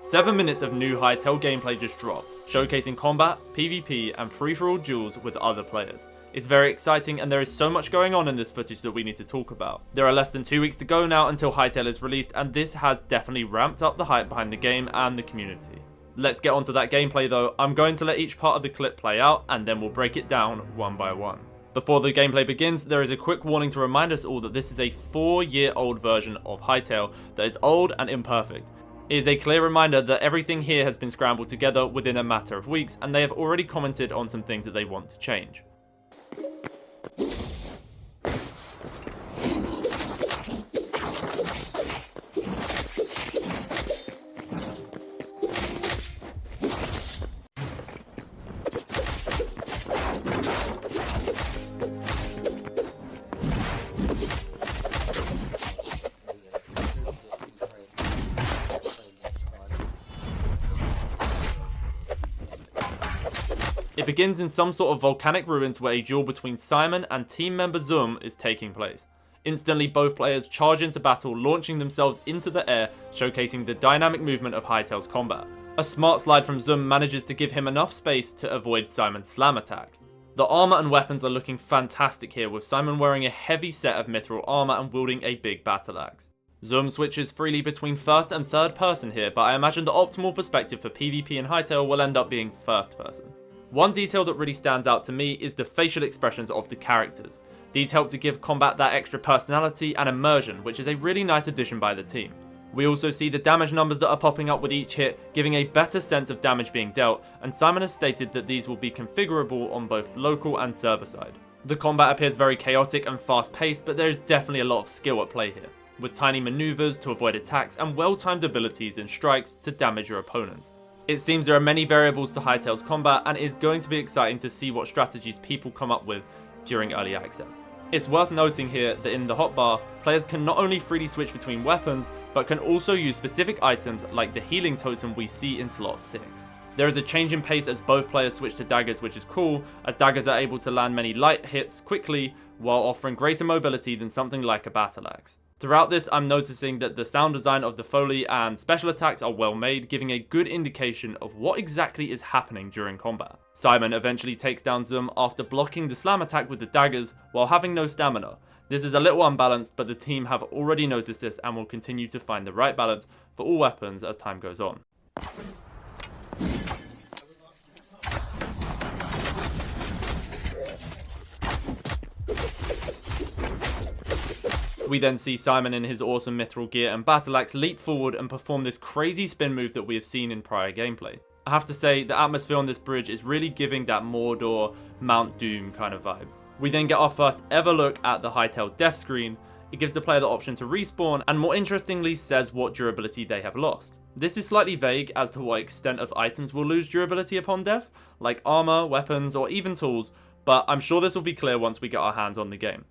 7 minutes of new Hytale gameplay just dropped, showcasing combat, PvP, and free-for-all duels with other players. It's very exciting, and there is so much going on in this footage that we need to talk about. There are less than 2 weeks to go now until Hytale is released, and this has definitely ramped up the hype behind the game and the community. Let's get onto that gameplay though. I'm going to let each part of the clip play out, and then we'll break it down one by one. Before the gameplay begins, there is a quick warning to remind us all that this is a 4-year-old version of Hytale that is old and imperfect. It is a clear reminder that everything here has been scrambled together within a matter of weeks, and they have already commented on some things that they want to change. It begins in some sort of volcanic ruins where a duel between Simon and team member Zoom is taking place. Instantly, both players charge into battle, launching themselves into the air, showcasing the dynamic movement of Hytale's combat. A smart slide from Zoom manages to give him enough space to avoid Simon's slam attack. The armor and weapons are looking fantastic here, with Simon wearing a heavy set of mithril armor and wielding a big battle axe. Zoom switches freely between first and third person here, but I imagine the optimal perspective for PvP in Hytale will end up being first person. One detail that really stands out to me is the facial expressions of the characters. These help to give combat that extra personality and immersion, which is a really nice addition by the team. We also see the damage numbers that are popping up with each hit, giving a better sense of damage being dealt, and Simon has stated that these will be configurable on both local and server side. The combat appears very chaotic and fast paced, but there is definitely a lot of skill at play here, with tiny maneuvers to avoid attacks and well-timed abilities and strikes to damage your opponents. It seems there are many variables to Hytale's combat, and it is going to be exciting to see what strategies people come up with during early access. It's worth noting here that in the hotbar, players can not only freely switch between weapons, but can also use specific items like the healing totem we see in slot 6. There is a change in pace as both players switch to daggers, which is cool, as daggers are able to land many light hits quickly while offering greater mobility than something like a battle axe. Throughout this, I'm noticing that the sound design of the foley and special attacks are well made, giving a good indication of what exactly is happening during combat. Simon eventually takes down Zoom after blocking the slam attack with the daggers while having no stamina. This is a little unbalanced, but the team have already noticed this and will continue to find the right balance for all weapons as time goes on. We then see Simon in his awesome mithril gear and battle axe leap forward and perform this crazy spin move that we have seen in prior gameplay. I have to say, the atmosphere on this bridge is really giving that Mordor, Mount Doom kind of vibe. We then get our first ever look at the Hytale death screen. It gives the player the option to respawn, and more interestingly says what durability they have lost. This is slightly vague as to what extent of items will lose durability upon death, like armor, weapons, or even tools, but I'm sure this will be clear once we get our hands on the game.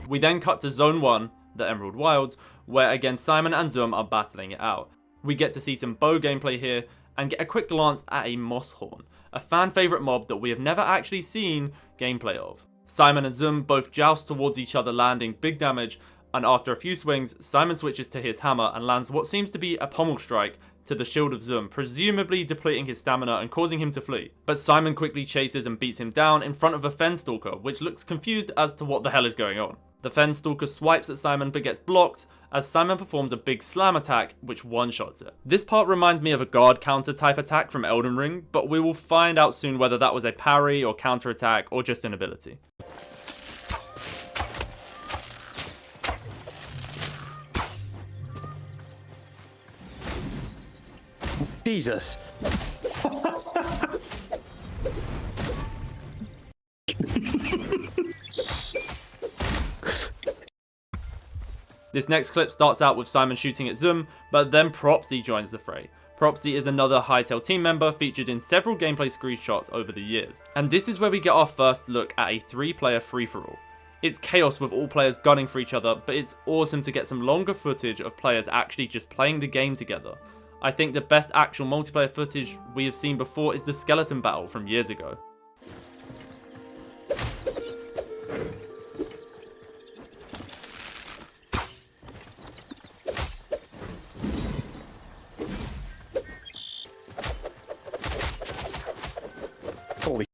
We then cut to Zone 1, the Emerald Wilds, where again Simon and Zoom are battling it out. We get to see some bow gameplay here, and get a quick glance at a moss horn, a fan favourite mob that we have never actually seen gameplay of. Simon and Zoom both joust towards each other, landing big damage, and after a few swings, Simon switches to his hammer and lands what seems to be a pommel strike to the shield of Zoom, presumably depleting his stamina and causing him to flee. But Simon quickly chases and beats him down in front of a Fenstalker, which looks confused as to what the hell is going on. The Fenstalker swipes at Simon but gets blocked as Simon performs a big slam attack which one-shots it. This part reminds me of a guard counter type attack from Elden Ring, but we will find out soon whether that was a parry or counter attack or just an ability. Jesus. This next clip starts out with Simon shooting at Zoom, but then Propsy joins the fray. Propsy is another Hytale team member featured in several gameplay screenshots over the years. And this is where we get our first look at a 3-player free-for-all. It's chaos with all players gunning for each other, but it's awesome to get some longer footage of players actually just playing the game together. I think the best actual multiplayer footage we have seen before is the skeleton battle from years ago. Holy.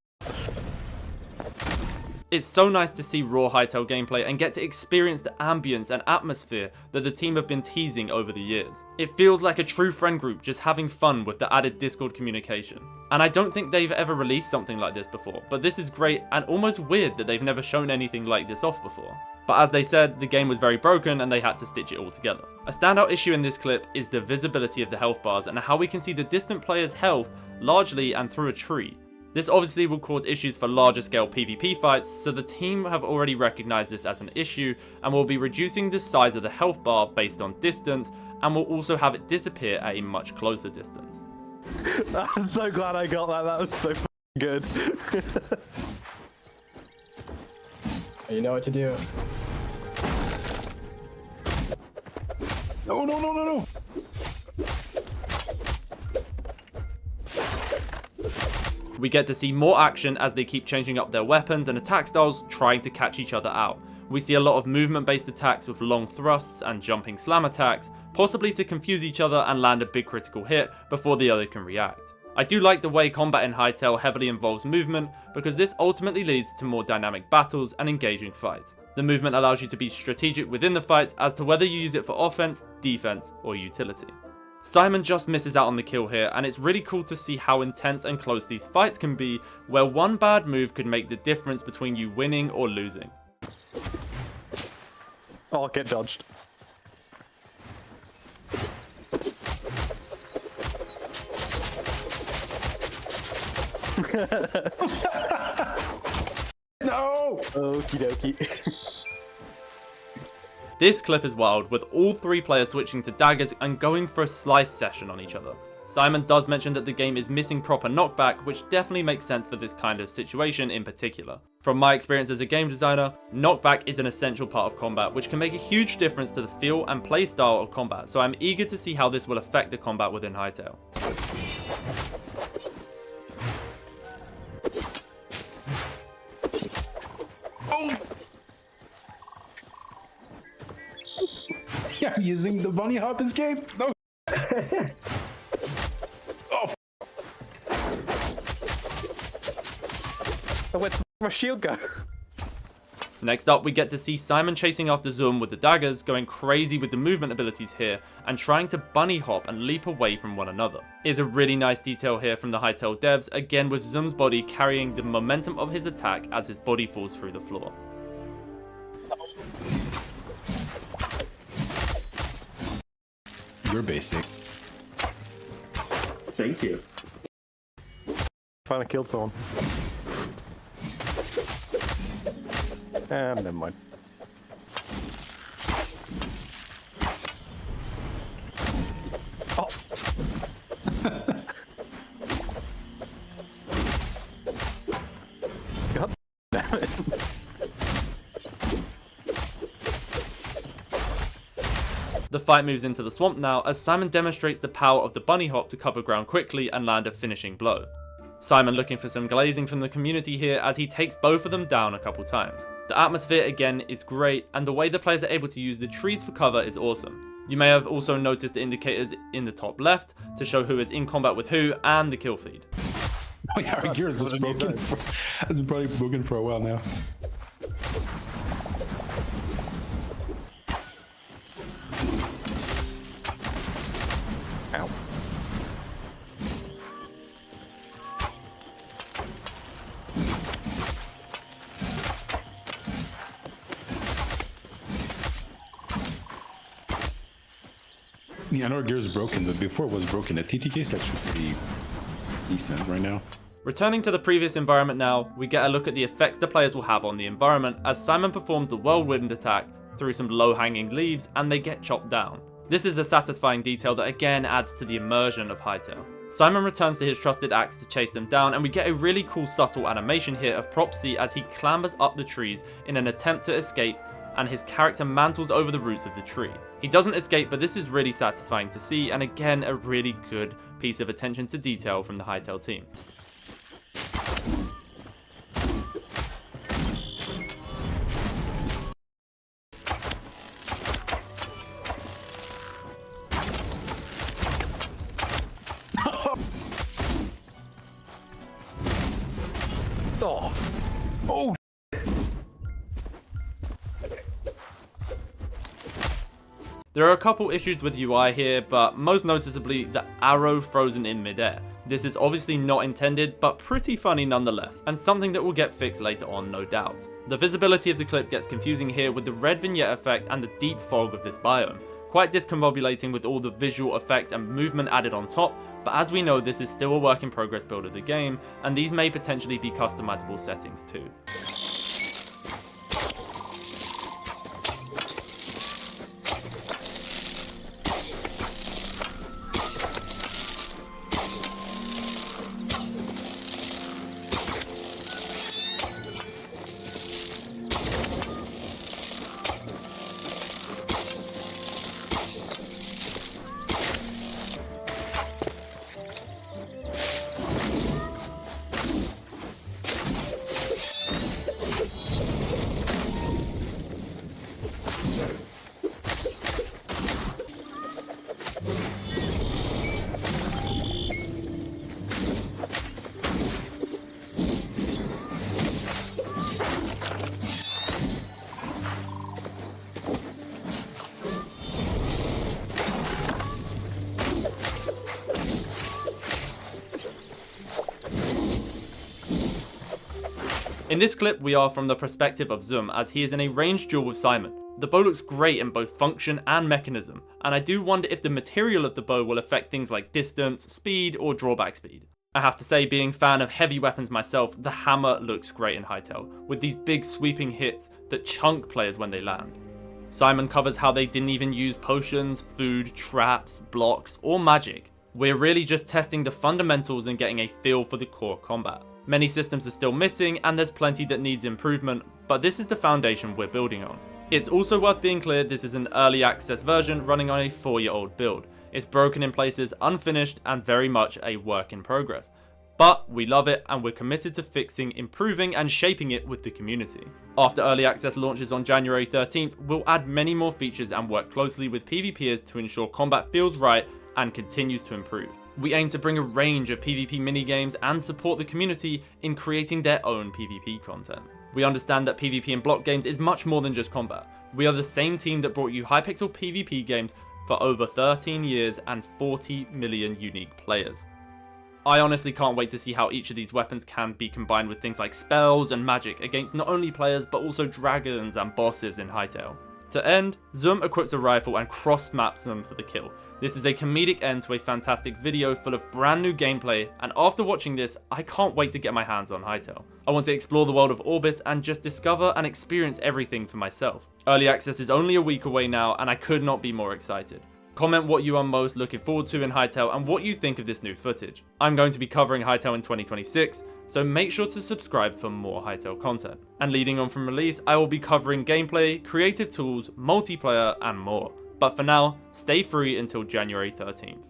It's so nice to see raw Hytale gameplay and get to experience the ambience and atmosphere that the team have been teasing over the years. It feels like a true friend group just having fun with the added Discord communication. And I don't think they've ever released something like this before, but this is great and almost weird that they've never shown anything like this off before. But as they said, the game was very broken and they had to stitch it all together. A standout issue in this clip is the visibility of the health bars and how we can see the distant player's health largely and through a tree. This obviously will cause issues for larger scale PvP fights, so the team have already recognized this as an issue and will be reducing the size of the health bar based on distance, and will also have it disappear at a much closer distance. I'm so glad I got that. That was so good. You know what to do. No, no, no, no, no. We get to see more action as they keep changing up their weapons and attack styles, trying to catch each other out. We see a lot of movement based attacks with long thrusts and jumping slam attacks, possibly to confuse each other and land a big critical hit before the other can react. I do like the way combat in Hytale heavily involves movement, because this ultimately leads to more dynamic battles and engaging fights. The movement allows you to be strategic within the fights as to whether you use it for offense, defense, or utility. Simon just misses out on the kill here, and it's really cool to see how intense and close these fights can be, where one bad move could make the difference between you winning or losing. Oh, get dodged. No! Okie dokie. This clip is wild, with all three players switching to daggers and going for a slice session on each other. Simon does mention that the game is missing proper knockback, which definitely makes sense for this kind of situation in particular. From my experience as a game designer, knockback is an essential part of combat, which can make a huge difference to the feel and play style of combat, so I'm eager to see how this will affect the combat within Hytale. I'm using the bunny hop escape. No. Oh. Where'd my shield go? Next up, we get to see Simon chasing after Zoom with the daggers, going crazy with the movement abilities here, and trying to bunny hop and leap away from one another. It's a really nice detail here from the Hytale devs, again with Zoom's body carrying the momentum of his attack as his body falls through the floor. You're basic. Thank you. Finally killed someone. Never mind. Oh. God damn it. The fight moves into the swamp now as Simon demonstrates the power of the bunny hop to cover ground quickly and land a finishing blow. Simon looking for some glazing from the community here as he takes both of them down a couple times. The atmosphere again is great, and the way the players are able to use the trees for cover is awesome. You may have also noticed the indicators in the top left to show who is in combat with who and the kill feed. Oh yeah, our gear is just broken. It's been probably broken for a while now. Ow. Yeah, I know our gear is broken, but before it was broken, the TTK is actually pretty decent right now. Returning to the previous environment now, we get a look at the effects the players will have on the environment as Simon performs the whirlwind attack through some low-hanging leaves and they get chopped down. This is a satisfying detail that again adds to the immersion of Hytale. Simon returns to his trusted axe to chase them down, and we get a really cool subtle animation here of Propsy as he clambers up the trees in an attempt to escape, and his character mantles over the roots of the tree. He doesn't escape, but this is really satisfying to see, and again a really good piece of attention to detail from the Hytale team. Oh. Oh. There are a couple issues with UI here, but most noticeably the arrow frozen in midair. This is obviously not intended, but pretty funny nonetheless, and something that will get fixed later on, no doubt. The visibility of the clip gets confusing here with the red vignette effect and the deep fog of this biome. Quite discombobulating with all the visual effects and movement added on top, but as we know, this is still a work in progress build of the game, and these may potentially be customizable settings too. In this clip, we are from the perspective of Zoom, as he is in a ranged duel with Simon. The bow looks great in both function and mechanism, and I do wonder if the material of the bow will affect things like distance, speed, or drawback speed. I have to say, being a fan of heavy weapons myself, the hammer looks great in Hytale, with these big sweeping hits that chunk players when they land. Simon covers how they didn't even use potions, food, traps, blocks, or magic. We're really just testing the fundamentals and getting a feel for the core combat. Many systems are still missing, and there's plenty that needs improvement, but this is the foundation we're building on. It's also worth being clear, this is an early access version running on a 4-year-old build. It's broken in places, unfinished, and very much a work in progress. But we love it, and we're committed to fixing, improving, and shaping it with the community. After early access launches on January 13th, we'll add many more features and work closely with PvPers to ensure combat feels right and continues to improve. We aim to bring a range of PvP minigames and support the community in creating their own PvP content. We understand that PvP in block games is much more than just combat. We are the same team that brought you Hypixel PvP games for over 13 years and 40 million unique players. I honestly can't wait to see how each of these weapons can be combined with things like spells and magic against not only players but also dragons and bosses in Hytale. To end, Zoom equips a rifle and cross-maps them for the kill. This is a comedic end to a fantastic video full of brand new gameplay, and after watching this, I can't wait to get my hands on Hytale. I want to explore the world of Orbis and just discover and experience everything for myself. Early access is only a week away now, and I could not be more excited. Comment what you are most looking forward to in Hytale and what you think of this new footage. I'm going to be covering Hytale in 2026, so make sure to subscribe for more Hytale content. And leading on from release, I will be covering gameplay, creative tools, multiplayer, and more. But for now, stay free until January 13th.